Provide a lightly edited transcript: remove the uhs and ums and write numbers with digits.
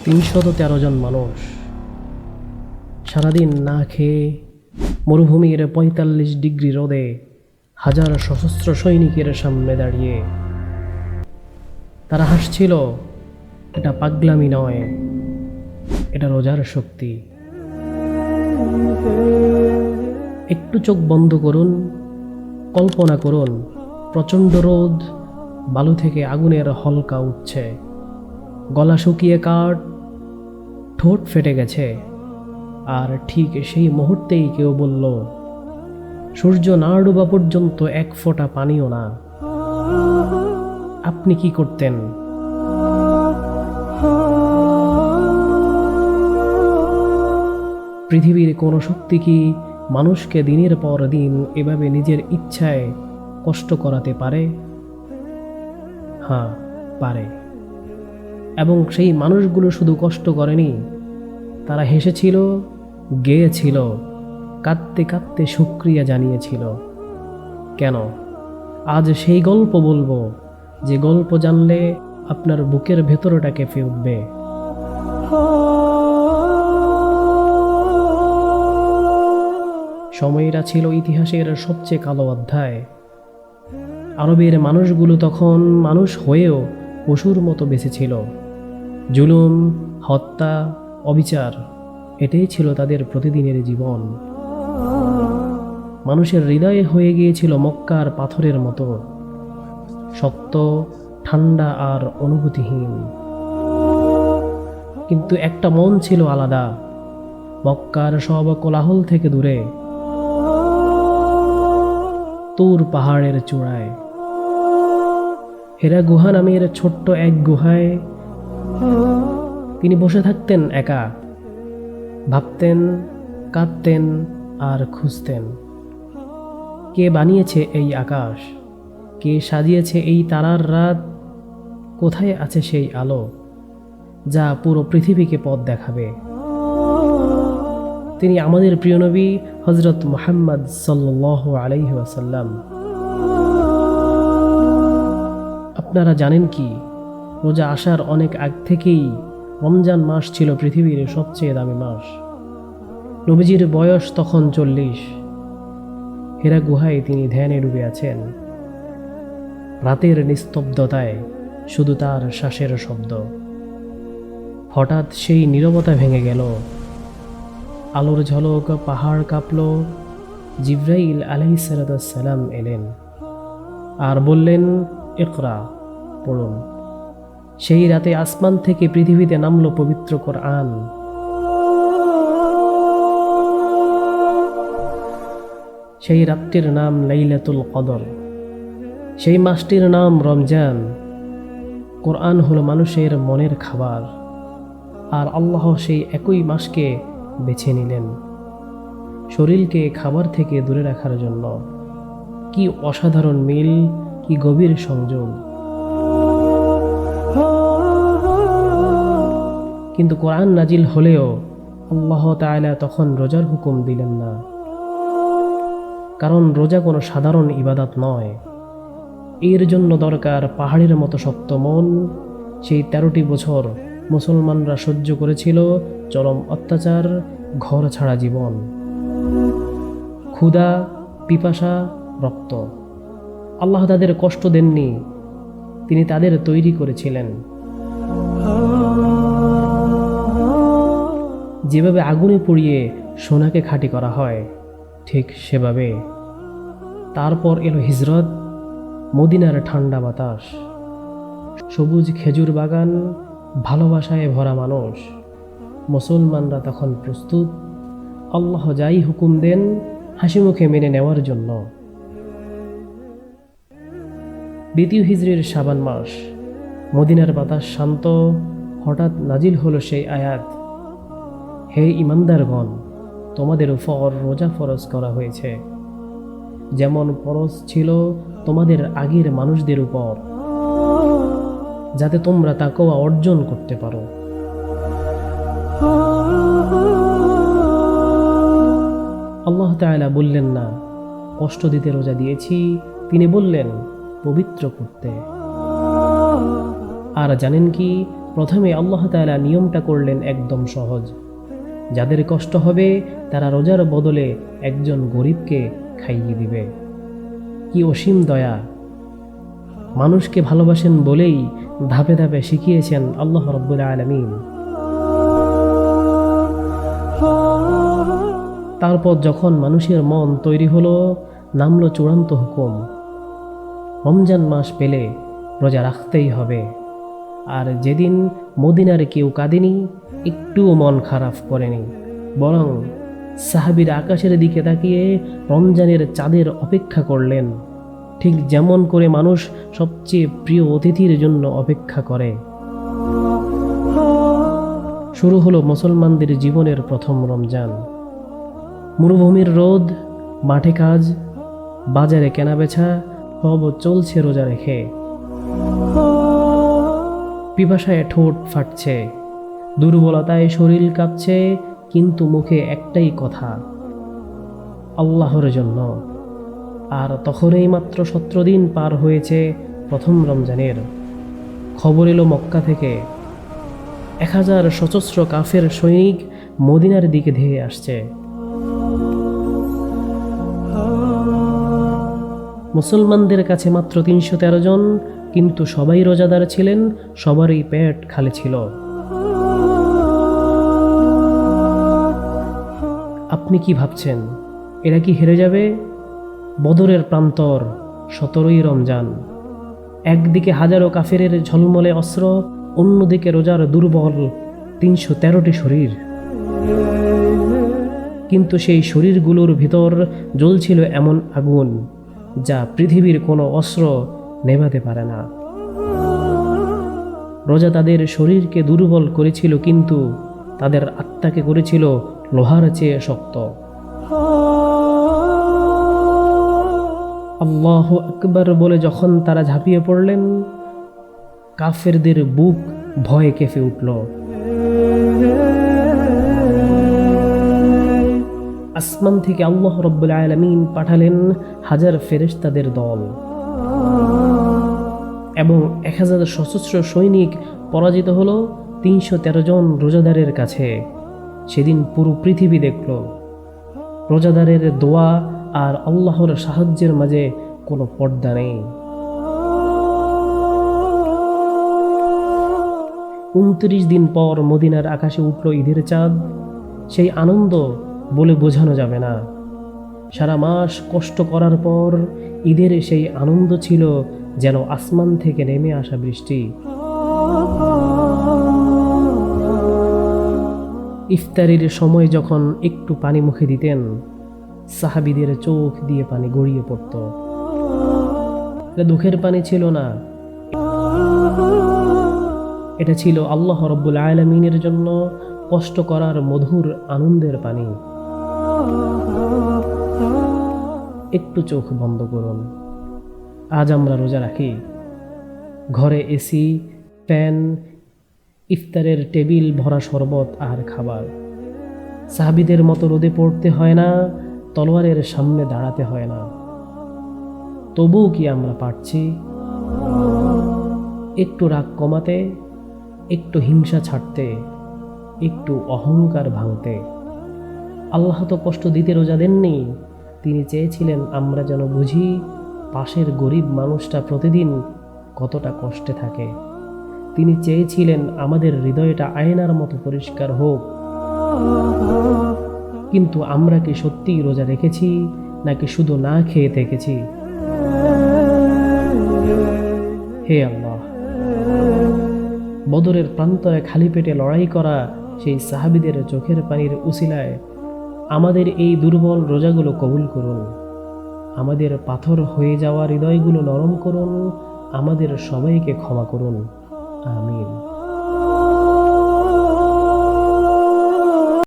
313 জন মানুষ সারাদিন না খেয়ে মরুভূমির 45 ডিগ্রি রোদে হাজার সশস্ত্র সৈনিকের সামনে দাঁড়িয়ে তারা হাসছিল। এটা পাগলামি নয়, এটা রোজার শক্তি। একটু চোখ বন্ধ করুন, কল্পনা করুন প্রচণ্ড রোদ, বালু থেকে আগুনের হলকা উঠছে, গলা শুকিয়ে কাঠ, ঠোঁট ফেটে গেছে। আর ঠিক সেই মুহূর্তেই কেউ বলল, সূর্য না ডোবা পর্যন্ত এক ফোঁটা পানিও না। আপনি কি করতেন? পৃথিবীর কোনো শক্তি কি মানুষকে দিনের পর দিন এভাবে নিজের ইচ্ছায় কষ্ট করাতে পারে? হ্যাঁ, পারে। এবং সেই মানুষগুলো শুধু কষ্ট করেনি, তারা হেসেছিল, গেয়েছিল, কাঁদতে কাঁদতে শুকরিয়া জানিয়েছিল। কেন? আজ সেই গল্প বলবো, যে গল্প জানলে আপনার বুকের ভেতরটা কেঁপে উঠবে। সময়টা ছিল ইতিহাসের সবচেয়ে কালো অধ্যায়। আরবের মানুষগুলো তখন মানুষ হয়েও পশুর মতো বেঁচে ছিল। জুলুম, হত্যা, অবিচার, এটাই ছিল তাদের প্রতিদিনের জীবন। মানুষের হৃদয়ে হয়ে গিয়েছিল মক্কার পাথরের মতো, শক্ত, ঠান্ডা আর অনুভূতিহীন। কিন্তু একটা মন ছিল আলাদা, মক্কার সব কোলাহল থেকে দূরে, তুর পাহাড়ের চূড়ায় হেরা গুহা নামের ছোট্ট এক গুহায় তিনি বসে থাকতেন একা, ভাবতেন, কাঁদতেন আর খুঁজতেন। কে বানিয়েছে এই আকাশ? কে সাজিয়েছে এই তারার রাত? কোথায় আছে সেই আলো যা পুরো পৃথিবীকে পথ দেখাবে? তিনি আমাদের প্রিয় নবী হযরত মুহাম্মদ সাল্লাল্লাহু আলাইহি ওয়াসাল্লাম। আপনারা জানেন কি, রোজা আসার অনেক আগ থেকেই রমজান মাস ছিল পৃথিবীর সবচেয়ে দামি মাস। নবীজির বয়স তখন 40। হেরা গুহায় তিনি ধ্যানে ডুবে আছেন। রাতের নিস্তব্ধতায় শুধু তার শ্বাসের শব্দ। হঠাৎ সেই নীরবতা ভেঙে গেল। আলোর ঝলক, পাহাড় কাঁপল। জিবরাইল আলাইহিস সালাম এলেন আর বললেন, ইকরা, পড়ুন। সেই রাতে আসমান থেকে পৃথিবীতে নামল পবিত্র কোরআন। সেই রাতটির নাম লাইলাতুল কদর, সেই মাসটির নাম রমজান। কোরআন হলো মানুষের মনের খাবার, আর আল্লাহ সেই একই মাসকে বেছে নিলেন শরীরকে খাবার থেকে দূরে রাখার জন্য। কি অসাধারণ মিল, কি গভীর সংযোগ! কিন্তু কোরআন নাজিল হলেও আল্লাহ তাআলা তখন রোজার হুকুম দিলেন না। কারণ রোজা কোনো সাধারণ ইবাদত নয়। এর জন্য দরকার পাহাড়ের মতো শক্ত মন। সেই 13টি বছর মুসলমানরা সহ্য করেছিল চরম অত্যাচার, ঘর ছাড়া জীবন, ক্ষুধা, পিপাসা, রক্ত। আল্লাহ তাদের কষ্ট দেননি, তিনি তাদের তৈরি করেছিলেন। যেভাবে আগুনে পুড়িয়ে সোনাকে খাঁটি করা হয়, ঠিক সেভাবে। তারপর এলো হিজরত, মদিনার ঠান্ডা বাতাস, সবুজ খেজুর বাগান, ভালোবাসায় ভরা মানুষ। মুসলমানরা তখন প্রস্তুত আল্লাহ যাই হুকুম দেন হাসি মুখে মেনে নেওয়ার জন্য। দ্বিতীয় হিজরির শাবান মাস, মদিনার বাতাস শান্ত। হঠাৎ নাজিল হলো সেই আয়াত, হে ঈমানদারগণ, তোমাদের উপর রোজা ফরজ করা হয়েছে, যেমন ফরজ ছিল তোমাদের আগের মানুষদের উপর, যাতে তোমরা তাকওয়া অর্জন করতে পারো। আল্লাহ তাআলা বললেন না কষ্ট দিতে রোজা দিয়েছি, তিনি বললেন পবিত্র করতে। আর জানেন কি, প্রথমে আল্লাহ তাআলা নিয়মটা করলেন একদম সহজ। যাদের কষ্ট হবে তারা রোজার বদলে একজন গরিবকে খাইয়ে দিবে। কি অসীম দয়া! মানুষকে ভালোবাসেন বলেই ধাপে ধাপে শিখিয়েছেন আল্লাহ রাব্বুল আলামিন। তারপর যখন মানুষের মন তৈরি হলো, নামলো চূড়ান্ত হুকুম, রমজান মাস পেলে রোজা রাখতেই হবে। আর যেদিন মদিনার কেউ কাঁদেনি, একটুও মন খারাপ করেনি, বরং সাহাবীরা আকাশের দিকে তাকিয়ে রমজানের চাঁদের অপেক্ষা করলেন, ঠিক যেমন করে মানুষ সবচেয়ে প্রিয় অতিথির জন্য অপেক্ষা করে। শুরু হলো মুসলমানদের জীবনের প্রথম রমজান। মরুভূমির রোদ, মাঠে কাজ, বাজারে কেনাবেচা সব চলছে রোজা রেখে। পিপাসায় ঠোঁট ফাটছে, দুর্বলতায় শরীর কাঁপছে, কিন্তু মুখে একটাই কথা, আল্লাহর জন্য। আর তখনই মাত্র 17 দিন পার হয়েছে প্রথম রমজানের। খবর এলো মক্কা থেকে, 1000 সশস্ত্র কাফের সৈনিক মদিনার দিকে ধেয়ে আসছে। মুসলমানদের কাছে মাত্র 313 জন, কিন্তু সবাই রোজাদার ছিলেন, সবারই পেট খালি ছিল। আপনি কি ভাবছেন, এরা কি হেরে যাবে? বদরের প্রান্তর, 17ই রমজান। একদিকে হাজারো কাফেরের ঝলমলে অস্ত্র, অন্যদিকে রোজার দুর্বল 313টি শরীর। কিন্তু সেই শরীরগুলোর ভিতর জ্বলছিল এমন আগুন যা পৃথিবীর কোনো অস্ত্র নেভাতে পারে না। রোজা তাদের শরীরকে দুর্বল করেছিল, কিন্তু তাদের আত্মাকে করেছিল লোহার চেয়ে শক্ত। আল্লাহু আকবার বলে যখন তারা ঝাঁপিয়ে পড়লেন, কাফেরদের বুক ভয়ে কেঁপে উঠল। আসমান থেকে আল্লাহ রাব্বুল আলামিন পাঠালেন হাজার ফেরেশতাদের দল এবং 1000 সশস্ত্র সৈনিক পরাজিত হলো 313 জন রোজাদারের কাছে। সেদিন পুরো পৃথিবী দেখল রোজাদারের দোয়া আর আল্লাহর সাহায্যের মাঝে কোনো পর্দা নেই। 29 দিন পর মদিনার আকাশে উঠল ঈদের চাঁদ। সেই আনন্দ বলে বোঝানো যাবে না। সারা মাস কষ্ট করার পর ঈদের সেই আনন্দ ছিল যেন আসমান থেকে নেমে আসা বৃষ্টি। ইফতারির সময় যখন একটু পানি মুখে দিতেন, সাহাবীদের চোখ দিয়ে পানি গড়িয়ে পড়ত। এটা দুঃখের পানি ছিল না, এটা ছিল আল্লাহ রাব্বুল আলামিনের জন্য কষ্ট করার মধুর আনন্দের পানি। একটু চোখ বন্ধ করুন। আজ আমরা রোজা রাখি, ঘরে এসি, ফ্যান, ইফতারের টেবিল ভরা শরবত আর খাবার। সাহাবীদের মতো রোদে পড়তে হয় না, তলোয়ারের সামনে দাঁড়াতে হয় না। তবুও কি আমরা পারছি একটু রাগ কমাতে, একটু হিংসা ছাড়তে, একটু অহংকার ভাঙতে? আল্লাহ তো কষ্ট দিতে রোজা দেননি, তিনি চেয়েছিলেন আমরা যেন বুঝি পাশের গরিব মানুষটা প্রতিদিন কতটা কষ্টে থাকে। তিনি চেয়েছিলেন আমাদের হৃদয়টা আয়নার মতো পরিষ্কার হোক। কিন্তু আমরা কি সত্যিই রোজা রেখেছি, নাকি শুধু না খেয়ে থেকেছি? হে আল্লাহ, বদরের প্রান্তরে খালি পেটে লড়াই করা সেই সাহাবীদের চোখের পানির উসিলায় আমাদের এই দুর্বল রোজাগুলো কবুল করুন। আমাদের পাথর হয়ে যাওয়া হৃদয়গুলো নরম করুন। আমাদের সবাইকে ক্ষমা করুন। আমিন।